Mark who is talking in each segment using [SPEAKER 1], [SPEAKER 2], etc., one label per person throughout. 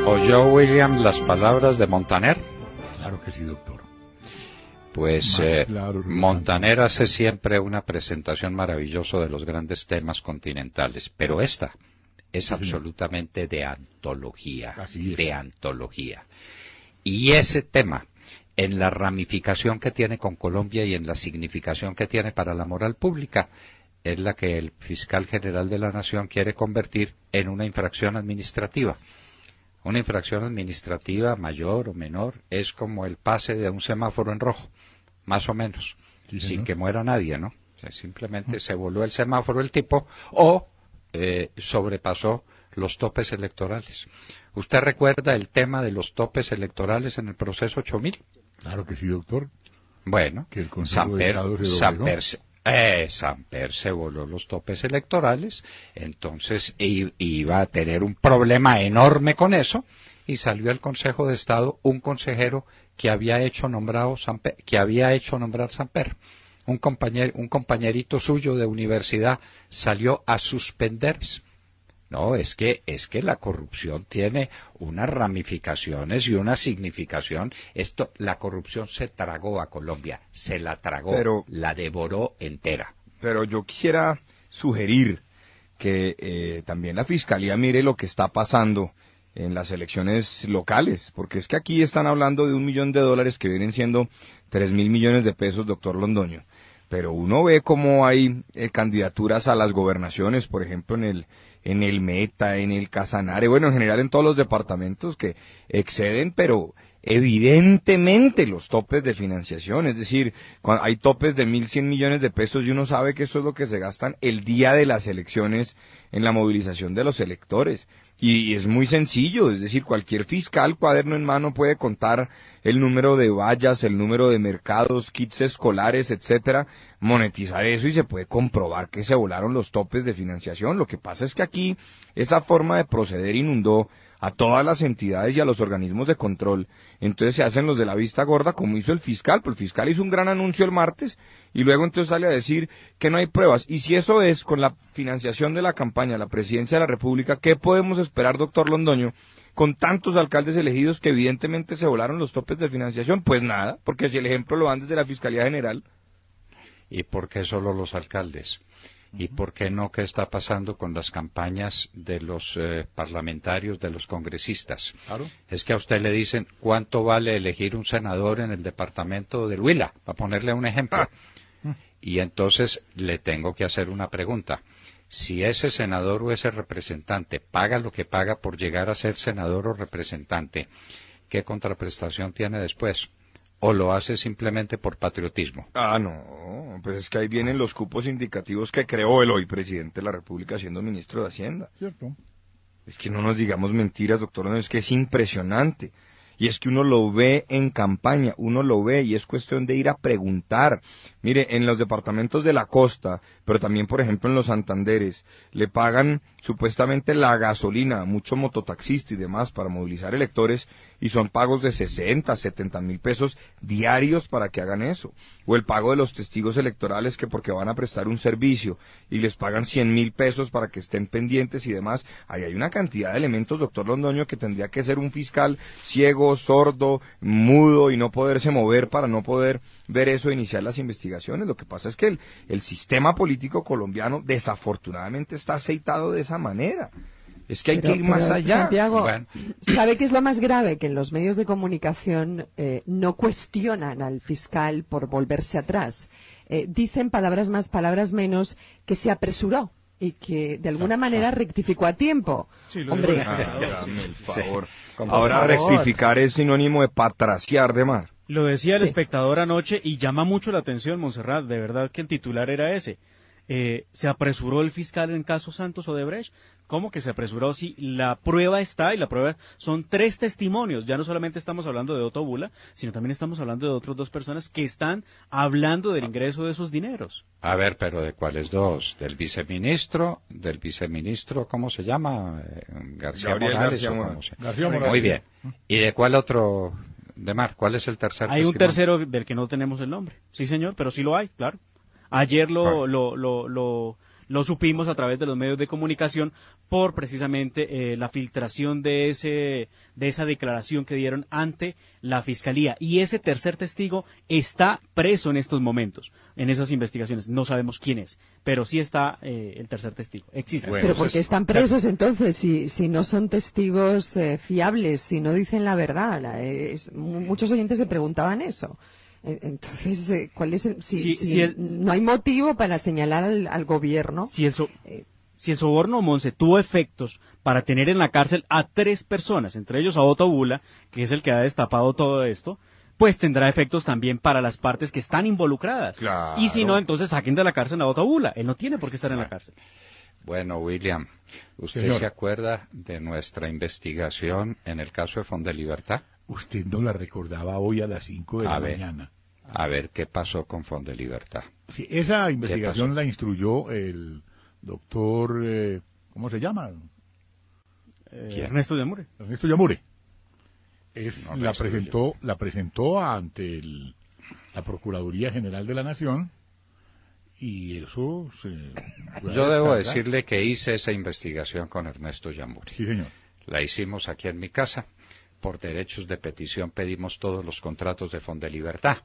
[SPEAKER 1] ¿Oyó William las palabras de Montaner?
[SPEAKER 2] Claro que sí, doctor.
[SPEAKER 1] Pues
[SPEAKER 2] claro,
[SPEAKER 1] Montaner hace siempre una presentación maravillosa de los grandes temas continentales, pero esta es absolutamente de antología, de antología. Y ese tema, en la ramificación que tiene con Colombia y en la significación que tiene para la moral pública, es la que el fiscal general de la Nación quiere convertir en una infracción administrativa. Una infracción administrativa mayor o menor es como el pase de un semáforo en rojo, más o menos, sin que muera nadie, ¿no? O sea, simplemente se voló el semáforo el tipo o sobrepasó los topes electorales. ¿Usted recuerda el tema de los topes electorales en el proceso 8000?
[SPEAKER 2] Claro que sí, doctor.
[SPEAKER 1] Bueno,
[SPEAKER 2] que el Consejo de Estado
[SPEAKER 1] Samper se voló los topes electorales, entonces iba a tener un problema enorme con eso, y salió el Consejo de Estado un consejero que había hecho nombrar Samper. Un compañerito suyo de universidad salió a suspenderse. No, es que la corrupción tiene unas ramificaciones y una significación. La corrupción se tragó a Colombia, se la tragó, la devoró entera.
[SPEAKER 3] Pero yo quisiera sugerir que también la Fiscalía mire lo que está pasando en las elecciones locales, porque es que aquí están hablando de $1 millón que vienen siendo 3.000 millones de pesos, doctor Londoño. Pero uno ve cómo hay candidaturas a las gobernaciones, por ejemplo, en el Meta, en el Casanare, bueno, en general en todos los departamentos que exceden, pero evidentemente los topes de financiación, es decir, hay topes de 1.100 millones de pesos y uno sabe que eso es lo que se gastan el día de las elecciones en la movilización de los electores. Y es muy sencillo, es decir, cualquier fiscal, cuaderno en mano, puede contar el número de vallas, el número de mercados, kits escolares, etcétera, monetizar eso y se puede comprobar que se volaron los topes de financiación. Lo que pasa es que aquí esa forma de proceder inundó a todas las entidades y a los organismos de control. Entonces se hacen los de la vista gorda, como hizo el fiscal, pues el fiscal hizo un gran anuncio el martes y luego entonces sale a decir que no hay pruebas. Y si eso es con la financiación de la campaña, la presidencia de la República, ¿qué podemos esperar, doctor Londoño, con tantos alcaldes elegidos que evidentemente se volaron los topes de financiación? Pues nada, porque si el ejemplo lo dan desde la Fiscalía General.
[SPEAKER 1] ¿Y por qué solo los alcaldes? ¿Y por qué no qué está pasando con las campañas de los parlamentarios, de los congresistas?
[SPEAKER 2] Claro.
[SPEAKER 1] Es que a usted le dicen cuánto vale elegir un senador en el departamento del Huila, para ponerle un ejemplo. Y entonces le tengo que hacer una pregunta. Si ese senador o ese representante paga lo que paga por llegar a ser senador o representante, ¿qué contraprestación tiene después? ¿O lo hace simplemente por patriotismo?
[SPEAKER 3] No, pues es que ahí vienen los cupos indicativos que creó el hoy presidente de la República siendo ministro de Hacienda.
[SPEAKER 2] Cierto.
[SPEAKER 3] Es que no nos digamos mentiras, doctor, no, es que es impresionante. Y es que uno lo ve en campaña, uno lo ve y es cuestión de ir a preguntar. Mire, en los departamentos de la costa, pero también, por ejemplo, en los Santanderes, le pagan supuestamente la gasolina a muchos mototaxistas y demás para movilizar electores y son pagos de 60, 70 mil pesos diarios para que hagan eso. O el pago de los testigos electorales que porque van a prestar un servicio y les pagan 100.000 pesos para que estén pendientes y demás. Ahí hay una cantidad de elementos, doctor Londoño, que tendría que ser un fiscal ciego, sordo, mudo y no poderse mover para no poder ver eso e iniciar las investigaciones. Lo que pasa es que el sistema político colombiano desafortunadamente está aceitado de esa manera. Es que hay que ir más allá.
[SPEAKER 4] Santiago, ¿sabe qué es lo más grave? Que en los medios de comunicación no cuestionan al fiscal por volverse atrás. Dicen palabras más, palabras menos, que se apresuró y que de alguna manera rectificó a tiempo.
[SPEAKER 2] Sí,
[SPEAKER 4] Hombre,
[SPEAKER 3] por favor. Ahora rectificar es sinónimo de patraciar de mar.
[SPEAKER 5] Lo decía el espectador anoche y llama mucho la atención, Montserrat, de verdad que el titular era ese. ¿Se apresuró el fiscal en caso Santos Odebrecht? ¿Cómo que se apresuró? Si la prueba está, y la prueba son 3 testimonios, ya no solamente estamos hablando de Otto Bula, sino también estamos hablando de otras 2 personas que están hablando del ingreso de esos dineros.
[SPEAKER 1] A ver, pero ¿de cuáles 2? ¿Del viceministro, ¿cómo se llama? García Morales.
[SPEAKER 2] García Morales.
[SPEAKER 1] Muy bien. ¿Y de cuál otro, Demar? ¿Cuál es el tercer
[SPEAKER 5] Hay
[SPEAKER 1] testimonio?
[SPEAKER 5] un tercero del que no tenemos el nombre. Sí, señor, pero sí lo hay, claro. Ayer lo Lo supimos a través de los medios de comunicación por precisamente la filtración de esa declaración que dieron ante la Fiscalía. Y ese tercer testigo está preso en estos momentos, en esas investigaciones. No sabemos quién es, pero sí está el tercer testigo. Existe.
[SPEAKER 4] Bueno, pero ¿por qué están presos entonces si no son testigos fiables, si no dicen la verdad? Muchos oyentes se preguntaban eso. Entonces, ¿cuál es no hay motivo para señalar al gobierno?
[SPEAKER 5] Si el soborno, Monse, tuvo efectos para tener en la cárcel a 3 personas, entre ellos a Otto Bula, que es el que ha destapado todo esto, pues tendrá efectos también para las partes que están involucradas.
[SPEAKER 3] Claro.
[SPEAKER 5] Y si no, entonces saquen de la cárcel a Otto Bula. Él no tiene por qué estar en la cárcel.
[SPEAKER 1] Bueno, William, ¿usted se acuerda de nuestra investigación en el caso de Fondelibertad?
[SPEAKER 2] Usted no la recordaba hoy a las 5 de la mañana.
[SPEAKER 1] A ver, ¿qué pasó con Fondelibertad?
[SPEAKER 2] Sí, esa investigación la instruyó el doctor, ¿cómo se llama?
[SPEAKER 5] Ernesto Yamure.
[SPEAKER 2] Ernesto Yamure. La presentó ante la Procuraduría General de la Nación y eso
[SPEAKER 1] Yo debo decirle que hice esa investigación con Ernesto Yamure.
[SPEAKER 2] Sí, señor.
[SPEAKER 1] La hicimos aquí en mi casa. Por derechos de petición pedimos todos los contratos de Fondelibertad.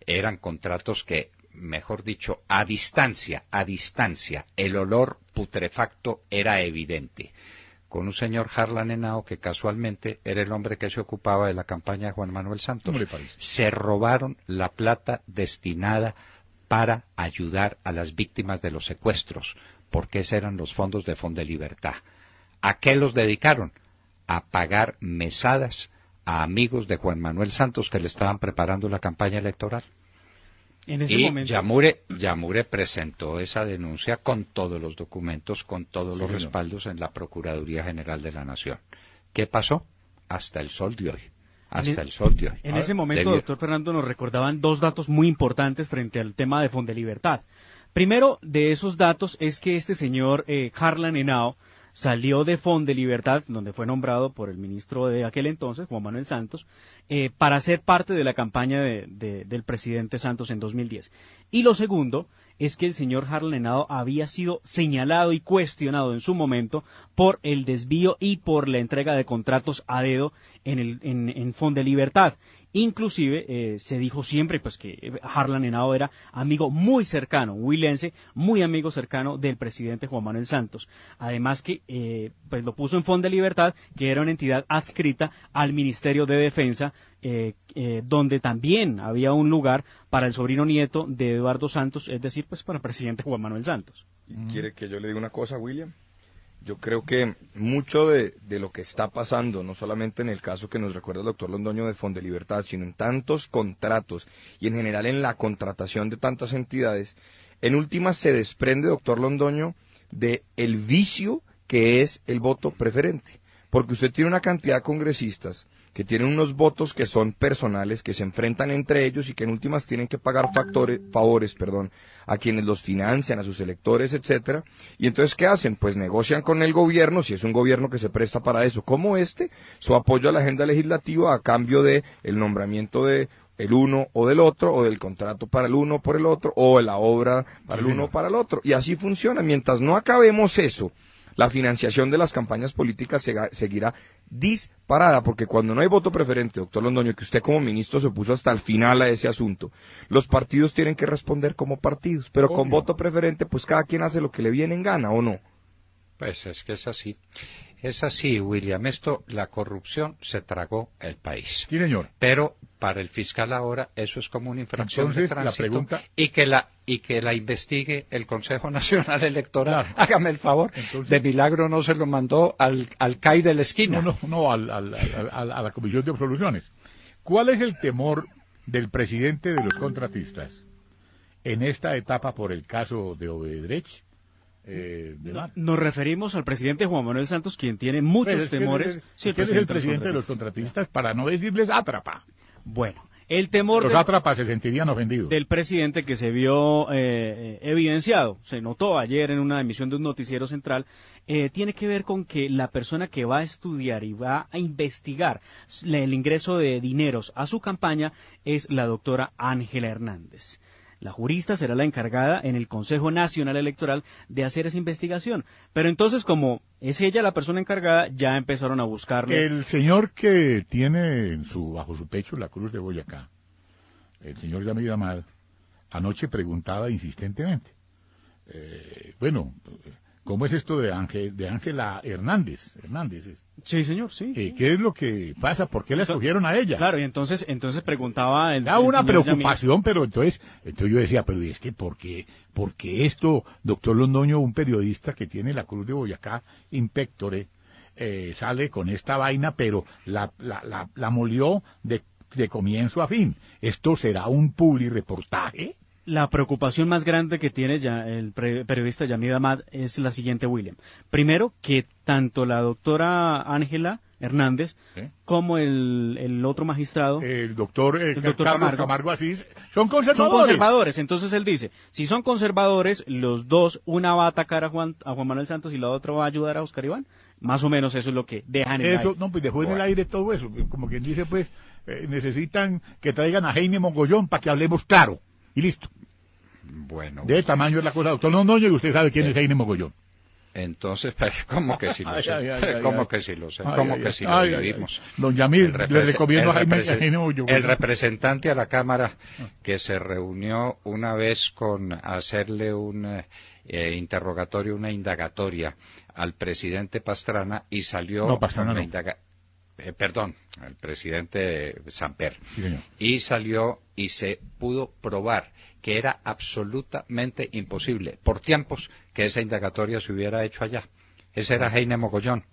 [SPEAKER 1] Eran contratos que, mejor dicho, a distancia, el olor putrefacto era evidente. Con un señor Harlan Henao que casualmente era el hombre que se ocupaba de la campaña de Juan Manuel Santos.
[SPEAKER 2] ¿Cómo le parece?
[SPEAKER 1] Se robaron la plata destinada para ayudar a las víctimas de los secuestros, porque esos eran los fondos de Fondelibertad. ¿A qué los dedicaron? A pagar mesadas a amigos de Juan Manuel Santos que le estaban preparando la campaña electoral.
[SPEAKER 5] En ese momento.
[SPEAKER 1] Yamure presentó esa denuncia con todos los documentos, con todos los respaldos en la Procuraduría General de la Nación. ¿Qué pasó? Hasta el sol de hoy.
[SPEAKER 5] En ese momento, doctor Fernando, nos recordaban 2 datos muy importantes frente al tema de Fondelibertad. Primero de esos datos es que este señor Harlan Henao salió de Fondelibertad, donde fue nombrado por el ministro de aquel entonces, Juan Manuel Santos, para ser parte de la campaña del presidente Santos en 2010. Y lo segundo es que el señor Harlan Henao había sido señalado y cuestionado en su momento por el desvío y por la entrega de contratos a dedo en Fondelibertad. Inclusive se dijo siempre pues que Harlan Henao era amigo muy cercano, huilense, muy amigo cercano del presidente Juan Manuel Santos. Además que pues lo puso en Fondelibertad, que era una entidad adscrita al Ministerio de Defensa, donde también había un lugar para el sobrino nieto de Eduardo Santos, es decir, pues para el presidente Juan Manuel Santos.
[SPEAKER 3] ¿Y quiere que yo le diga una cosa, William? Yo creo que mucho de lo que está pasando, no solamente en el caso que nos recuerda el doctor Londoño de Fondelibertad, sino en tantos contratos y en general en la contratación de tantas entidades, en últimas se desprende, doctor Londoño, de el vicio que es el voto preferente. Porque usted tiene una cantidad de congresistas que tienen unos votos que son personales, que se enfrentan entre ellos y que en últimas tienen que pagar favores a quienes los financian, a sus electores, etcétera. Y entonces, ¿qué hacen? Pues negocian con el gobierno, si es un gobierno que se presta para eso, como su apoyo a la agenda legislativa a cambio de el nombramiento de el uno o del otro, o del contrato para el uno por el otro, o de la obra para el uno o para el otro. Y así funciona. Mientras no acabemos eso, la financiación de las campañas políticas seguirá disparada, porque cuando no hay voto preferente, doctor Londoño, que usted como ministro se opuso hasta el final a ese asunto, los partidos tienen que responder como partidos, pero con voto preferente, pues cada quien hace lo que le viene en gana, ¿o no?
[SPEAKER 1] Pues es que es así. Es así, William. La corrupción se tragó el país.
[SPEAKER 2] Sí, señor.
[SPEAKER 1] Pero para el fiscal ahora eso es como una infracción de tránsito.
[SPEAKER 2] La pregunta...
[SPEAKER 1] y que la investigue el Consejo Nacional Electoral. Claro. Hágame el favor. Entonces... De milagro no se lo mandó al CAI de la esquina.
[SPEAKER 2] No, a la Comisión de Absoluciones. ¿Cuál es el temor del presidente de los contratistas en esta etapa por el caso de Odebrecht?
[SPEAKER 5] Nos referimos al presidente Juan Manuel Santos, quien tiene muchos temores.
[SPEAKER 2] ¿Quién es el presidente de los contratistas? Para no decirles átrapa.
[SPEAKER 5] Bueno, el temor
[SPEAKER 2] los átrapas se sentirían ofendidos.
[SPEAKER 5] Del presidente que se vio evidenciado, se notó ayer en una emisión de un noticiero central, tiene que ver con que la persona que va a estudiar y va a investigar el ingreso de dineros a su campaña es la doctora Ángela Hernández. La jurista será la encargada en el Consejo Nacional Electoral de hacer esa investigación. Pero entonces, como es ella la persona encargada, ya empezaron a buscarle.
[SPEAKER 2] El señor que tiene bajo su pecho la Cruz de Boyacá, el señor Yamid Amad, anoche preguntaba insistentemente, ¿cómo es esto de Ángela Hernández?
[SPEAKER 5] Sí, señor, sí.
[SPEAKER 2] ¿Qué es lo que pasa? ¿Por qué la escogieron a ella?
[SPEAKER 5] Claro, y entonces preguntaba
[SPEAKER 2] Era una preocupación, pero entonces yo decía, pero es que ¿por qué esto, doctor Londoño, un periodista que tiene la Cruz de Boyacá in pectore, sale con esta vaina, pero la molió de comienzo a fin? ¿Esto será un publireportaje?
[SPEAKER 5] La preocupación más grande que tiene ya el periodista Yamid Amad es la siguiente, William. Primero, que tanto la doctora Ángela Hernández como el otro magistrado,
[SPEAKER 2] el doctor Camargo Asís, son
[SPEAKER 5] conservadores. Entonces él dice, si son conservadores, los dos, una va a atacar a Juan Manuel Santos y la otra va a ayudar a Oscar Iván. Más o menos eso es lo que dejan en el aire.
[SPEAKER 2] No, pues dejó en el aire todo eso. Como quien dice, pues, necesitan que traigan a Jaime Mogollón para que hablemos claro. Y listo.
[SPEAKER 1] Bueno.
[SPEAKER 2] De tamaño es la cosa, doctor Londoño, y usted sabe quién es Jaime Mogollón.
[SPEAKER 1] Entonces, ¿cómo que sí lo sé? ¿Cómo que sí lo sé? ¿Cómo que sí lo vivimos?
[SPEAKER 2] Don Yamid, le recomiendo a Jaime Mogollón.
[SPEAKER 1] El representante a la Cámara que se reunió una vez con hacerle un interrogatorio, una indagatoria al presidente Pastrana y salió...
[SPEAKER 2] No, Pastrana no.
[SPEAKER 1] Al presidente Samper.
[SPEAKER 2] Sí, señor.
[SPEAKER 1] Y salió y se pudo probar que era absolutamente imposible, por tiempos, que esa indagatoria se hubiera hecho allá. Ese era Jaime Mogollón.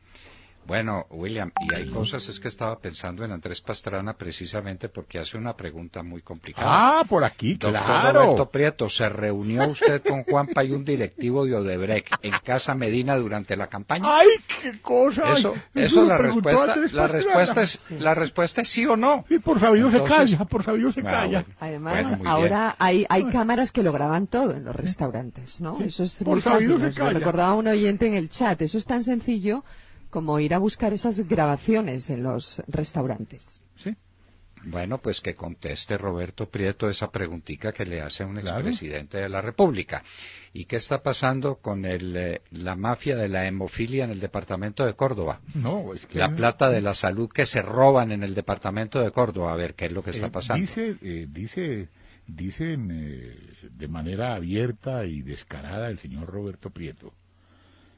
[SPEAKER 1] Bueno, William, y hay cosas, es que estaba pensando en Andrés Pastrana precisamente porque hace una pregunta muy complicada.
[SPEAKER 2] Ah, por aquí,
[SPEAKER 1] Doctor
[SPEAKER 2] claro.
[SPEAKER 1] Roberto Prieto, ¿se reunió usted con Juanpa y un directivo de Odebrecht en Casa Medina durante la campaña?
[SPEAKER 2] ¡Ay, qué cosa!
[SPEAKER 1] Eso la respuesta es sí o no.
[SPEAKER 2] Y por sabido se calla.
[SPEAKER 1] Bueno,
[SPEAKER 4] además, ahora hay cámaras que lo graban todo en los restaurantes, ¿no?
[SPEAKER 2] Sí,
[SPEAKER 4] eso es
[SPEAKER 2] por
[SPEAKER 4] muy fácil.
[SPEAKER 2] sabido se
[SPEAKER 4] Nos lo
[SPEAKER 2] calla.
[SPEAKER 4] recordaba un oyente en el chat. Eso es tan sencillo como ir a buscar esas grabaciones en los restaurantes.
[SPEAKER 2] Sí.
[SPEAKER 1] Bueno, pues que conteste Roberto Prieto esa preguntita que le hace un expresidente de la República. ¿Y qué está pasando con la mafia de la hemofilia en el departamento de Córdoba?
[SPEAKER 2] No, es que...
[SPEAKER 1] La plata de la salud que se roban en el departamento de Córdoba. A ver, ¿qué es lo que está pasando?
[SPEAKER 2] Dicen de manera abierta y descarada el señor Roberto Prieto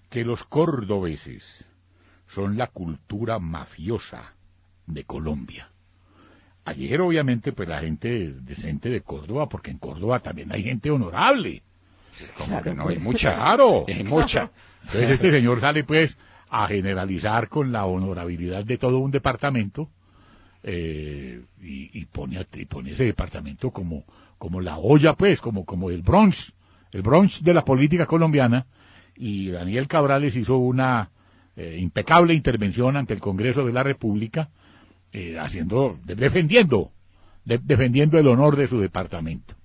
[SPEAKER 2] que los cordobeses son la cultura mafiosa de Colombia. Ayer, obviamente, pues la gente decente de Córdoba, porque en Córdoba también hay gente honorable.
[SPEAKER 1] Como que no, hay mucha.
[SPEAKER 2] Claro.
[SPEAKER 1] Hay mucha.
[SPEAKER 2] Entonces este señor sale, pues, a generalizar con la honorabilidad de todo un departamento, y pone ese departamento como la olla, pues, como el Bronx de la política colombiana, y Daniel Cabrales hizo una impecable intervención ante el Congreso de la República, defendiendo el honor de su departamento.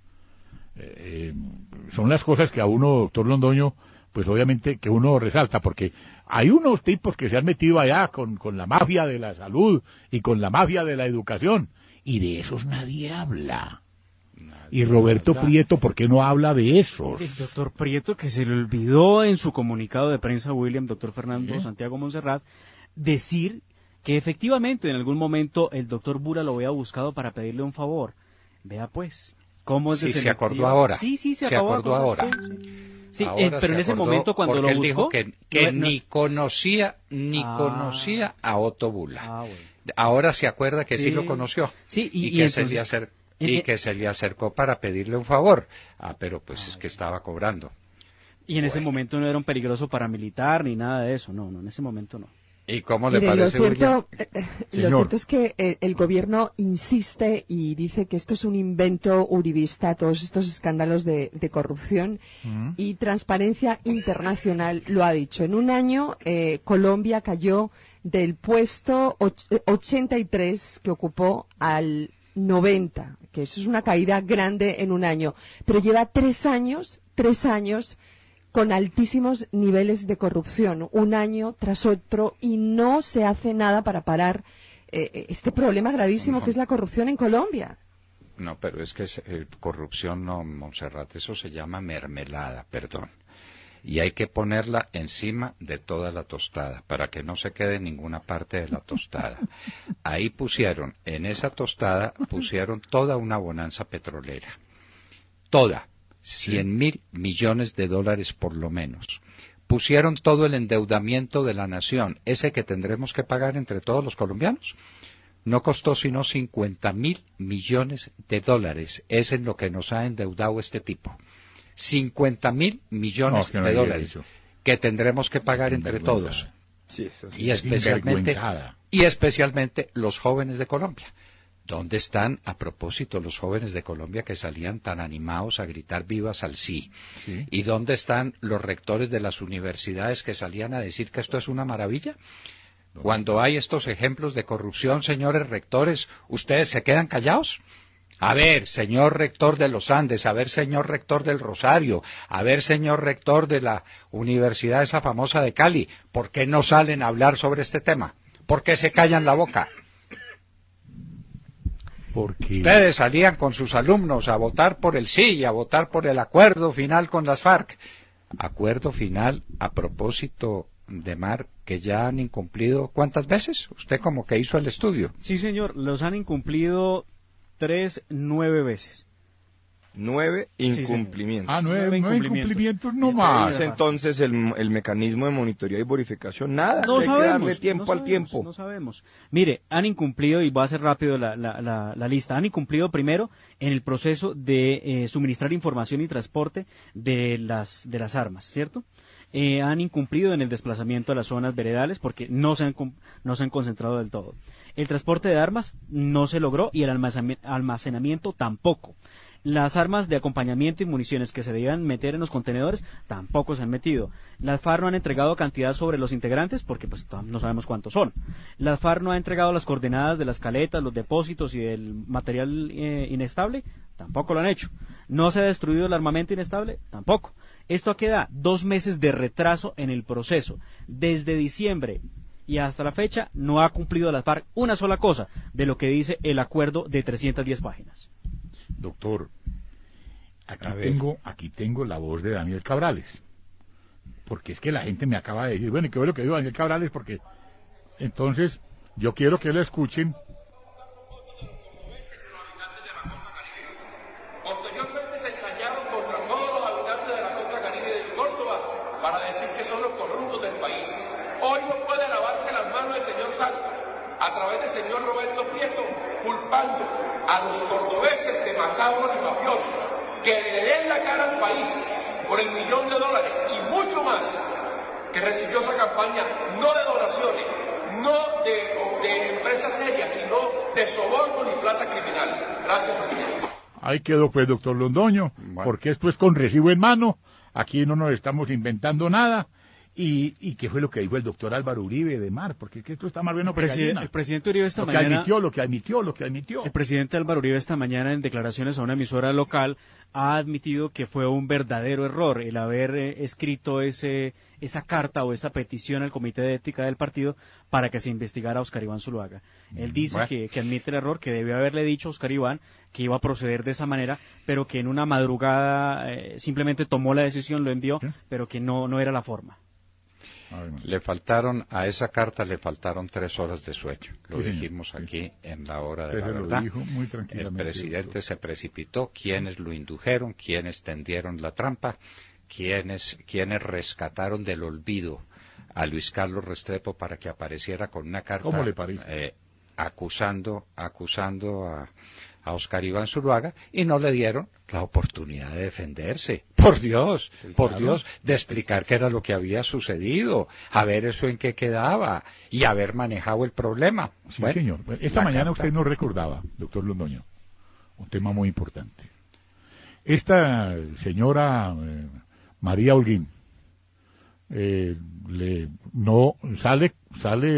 [SPEAKER 2] Son las cosas que a uno, doctor Londoño, pues obviamente que uno resalta, porque hay unos tipos que se han metido allá con la mafia de la salud y con la mafia de la educación, y de esos nadie habla. Y Roberto Prieto, ¿por qué no habla de esos?
[SPEAKER 5] El doctor Prieto, que se le olvidó en su comunicado de prensa, William, doctor Fernando Santiago Monserrat, decir que efectivamente en algún momento el doctor Bura lo había buscado para pedirle un favor. Vea pues, cómo es de
[SPEAKER 1] se acordó ahora.
[SPEAKER 5] Sí, se acordó ahora. Sí, pero en ese momento cuando lo buscó...
[SPEAKER 1] Él dijo que ni conocía a Otto Bula. Ahora se acuerda que sí lo conoció.
[SPEAKER 5] Sí,
[SPEAKER 1] y que se le acercó para pedirle un favor. Pero pues es que estaba cobrando.
[SPEAKER 5] Y en ese momento no era un peligroso paramilitar ni nada de eso. No, en ese momento no.
[SPEAKER 1] ¿Y cómo le parece, William?
[SPEAKER 4] Lo cierto es que el gobierno insiste y dice que esto es un invento uribista, todos estos escándalos de corrupción, y Transparencia Internacional lo ha dicho. En un año Colombia cayó del puesto 83 que ocupó al 90, que eso es una caída grande en un año, pero lleva 3 años con altísimos niveles de corrupción, un año tras otro, y no se hace nada para parar este problema gravísimo que es la corrupción en Colombia.
[SPEAKER 1] No, pero es que corrupción no, Montserrat, eso se llama mermelada, perdón. Y hay que ponerla encima de toda la tostada, para que no se quede en ninguna parte de la tostada. Ahí pusieron, en esa tostada, pusieron toda una bonanza petrolera. Toda. 100.000 millones de dólares por lo menos. Pusieron todo el endeudamiento de la nación, ese que tendremos que pagar entre todos los colombianos. No costó sino 50.000 millones de dólares. Es en lo que nos ha endeudado este tipo. 50.000 millones de dólares que tendremos que pagar entre todos.
[SPEAKER 3] Sí, eso
[SPEAKER 1] y especialmente los jóvenes de Colombia. ¿Dónde están, a propósito, los jóvenes de Colombia que salían tan animados a gritar vivas al sí? ¿Y dónde están los rectores de las universidades que salían a decir que esto es una maravilla? Cuando hay estos ejemplos de corrupción, señores rectores, ¿ustedes se quedan callados? A ver, señor rector de los Andes, a ver, señor rector del Rosario, a ver, señor rector de la universidad esa famosa de Cali, ¿por qué no salen a hablar sobre este tema? ¿Por qué se callan la boca? Porque ustedes salían con sus alumnos a votar por el sí y a votar por el acuerdo final con las FARC. Acuerdo final a propósito de Mar, que ya han incumplido, ¿cuántas veces? Usted como que hizo el estudio.
[SPEAKER 5] Sí, señor, los han incumplido 9 veces.
[SPEAKER 3] 9 incumplimientos.
[SPEAKER 2] Sí, 9 incumplimientos no más.
[SPEAKER 3] Entonces el mecanismo de monitoreo y verificación, nada, hay que darle tiempo al tiempo.
[SPEAKER 5] No sabemos. Mire, han incumplido, y voy a hacer rápido la lista, han incumplido primero en el proceso de suministrar información y transporte de las armas, ¿cierto? Han incumplido en el desplazamiento a las zonas veredales porque no se han concentrado del todo. El transporte de armas no se logró y el almacenamiento tampoco. Las armas de acompañamiento y municiones que se debían meter en los contenedores tampoco se han metido. Las FARC no han entregado cantidad sobre los integrantes porque pues no sabemos cuántos son. Las FARC no ha entregado las coordenadas de las caletas, los depósitos y del material inestable, tampoco lo han hecho. No se ha destruido el armamento inestable, tampoco. Esto queda 2 meses de retraso en el proceso. Desde diciembre y hasta la fecha no ha cumplido la FARC una sola cosa de lo que dice el acuerdo de 310 páginas.
[SPEAKER 2] Doctor, aquí tengo la voz de Daniel Cabrales, porque es que la gente me acaba de decir, bueno, ¿y qué fue lo que dijo Daniel Cabrales? Porque entonces yo quiero que lo escuchen.
[SPEAKER 6] Posteriormente se ensañaron contra todos los habitantes de la costa caribe de Córdoba para decir que son los corruptos del país. Hoy no puede lavarse las manos el señor Santos a través del señor Roberto Prieto, culpando a los cordobeses de macabros y mafiosos que le den la cara al país por el $1 millón y mucho más que recibió esa campaña, no de donaciones, no de empresas serias, sino de soborno ni plata criminal. Gracias, presidente.
[SPEAKER 2] Ahí quedó pues, doctor Londoño, porque esto es con recibo en mano, aquí no nos estamos inventando nada. ¿Y qué fue lo que dijo el doctor Álvaro Uribe de Mar? Porque esto está más bueno que gallina.
[SPEAKER 5] El presidente Uribe esta mañana...
[SPEAKER 2] Lo que admitió.
[SPEAKER 5] El presidente Álvaro Uribe esta mañana en declaraciones a una emisora local ha admitido que fue un verdadero error el haber escrito esa carta o esa petición al Comité de Ética del partido para que se investigara a Oscar Iván Zuluaga. Él dice que admite el error, que debió haberle dicho a Oscar Iván que iba a proceder de esa manera, pero que en una madrugada simplemente tomó la decisión, lo envió, pero que no era la forma.
[SPEAKER 1] A esa carta le faltaron 3 horas de sueño. Lo dijimos aquí en la hora de la verdad. El presidente se precipitó, quienes lo indujeron, quienes tendieron la trampa, quienes rescataron del olvido a Luis Carlos Restrepo para que apareciera con una carta.
[SPEAKER 2] ¿Cómo le parece?
[SPEAKER 1] Acusando a Oscar Iván Zuluaga, y no le dieron la oportunidad de defenderse, por Dios, de explicar qué era lo que había sucedido, a ver eso en qué quedaba, y haber manejado el problema.
[SPEAKER 2] Sí, señor. Esta mañana usted nos recordaba, doctor Londoño, un tema muy importante. Esta señora María Holguín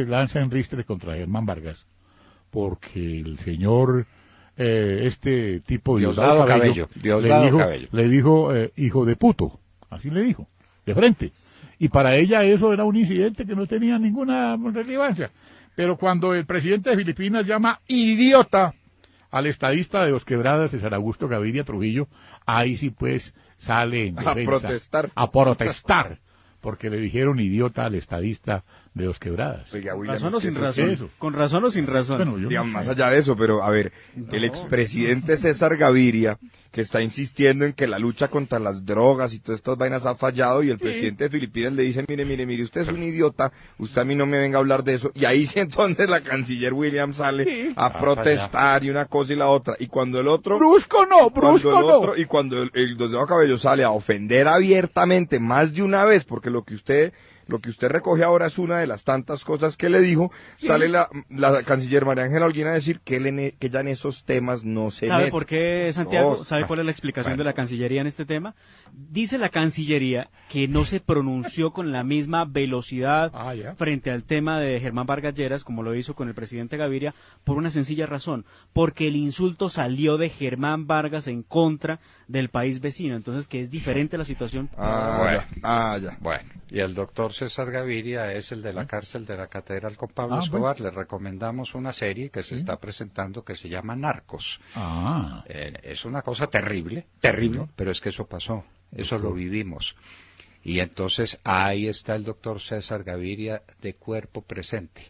[SPEAKER 2] lanza en ristre contra Germán Vargas, porque el señor este tipo
[SPEAKER 1] Diosdado Cabello
[SPEAKER 2] le dijo hijo de puto, así le dijo, de frente, y para ella eso era un incidente que no tenía ninguna relevancia, pero cuando el presidente de Filipinas llama idiota al estadista de Dos Quebradas, César Augusto Gaviria Trujillo, ahí sí pues sale en defensa. A protestar, porque le dijeron idiota al estadista de Dos Quebradas.
[SPEAKER 3] Oiga, William,
[SPEAKER 5] ¿Razón o sin razón? ¿Con razón o sin razón?
[SPEAKER 2] Bueno, yo
[SPEAKER 3] digamos,
[SPEAKER 2] no
[SPEAKER 3] más
[SPEAKER 2] sé.
[SPEAKER 3] allá de eso, pero a ver, el expresidente César Gaviria, que está insistiendo en que la lucha contra las drogas y todas estas vainas ha fallado, y el presidente de Filipinas le dice, mire, usted es un idiota, usted a mí no me venga a hablar de eso, y ahí sí entonces la canciller William sale a protestar y una cosa y la otra, y cuando el otro...
[SPEAKER 2] Brusco no.
[SPEAKER 3] Y cuando el Diosdado Cabello sale a ofender abiertamente más de una vez, porque lo que usted recoge ahora es una de las tantas cosas que le dijo, sale la canciller María Ángela Holguín a decir que ella en esos temas no se
[SPEAKER 5] ¿Sabe
[SPEAKER 3] mete.
[SPEAKER 5] por qué, Santiago? ¿Sabe cuál es la explicación de la Cancillería en este tema? Dice la Cancillería que no se pronunció con la misma velocidad frente al tema de Germán Vargas Lleras, como lo hizo con el presidente Gaviria, por una sencilla razón, porque el insulto salió de Germán Vargas en contra del país vecino, entonces que es diferente la situación.
[SPEAKER 1] Bueno, y el doctor César Gaviria es el de la cárcel de la Catedral con Pablo Escobar. Le recomendamos una serie que se está presentando que se llama Narcos. Es una cosa terrible, pero es que eso pasó, eso lo vivimos. Y entonces ahí está el doctor César Gaviria de cuerpo presente.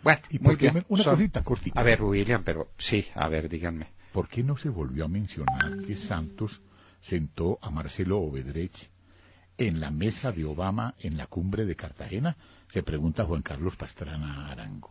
[SPEAKER 1] Bueno,
[SPEAKER 2] ¿Y
[SPEAKER 1] muy
[SPEAKER 2] por qué
[SPEAKER 1] bien.
[SPEAKER 2] una cosita cortita?
[SPEAKER 1] A ver, William, pero sí, a ver, díganme.
[SPEAKER 2] ¿Por qué no se volvió a mencionar que Santos sentó a Marcelo Obedrech en la mesa de Obama en la cumbre de Cartagena? Se pregunta Juan Carlos Pastrana Arango.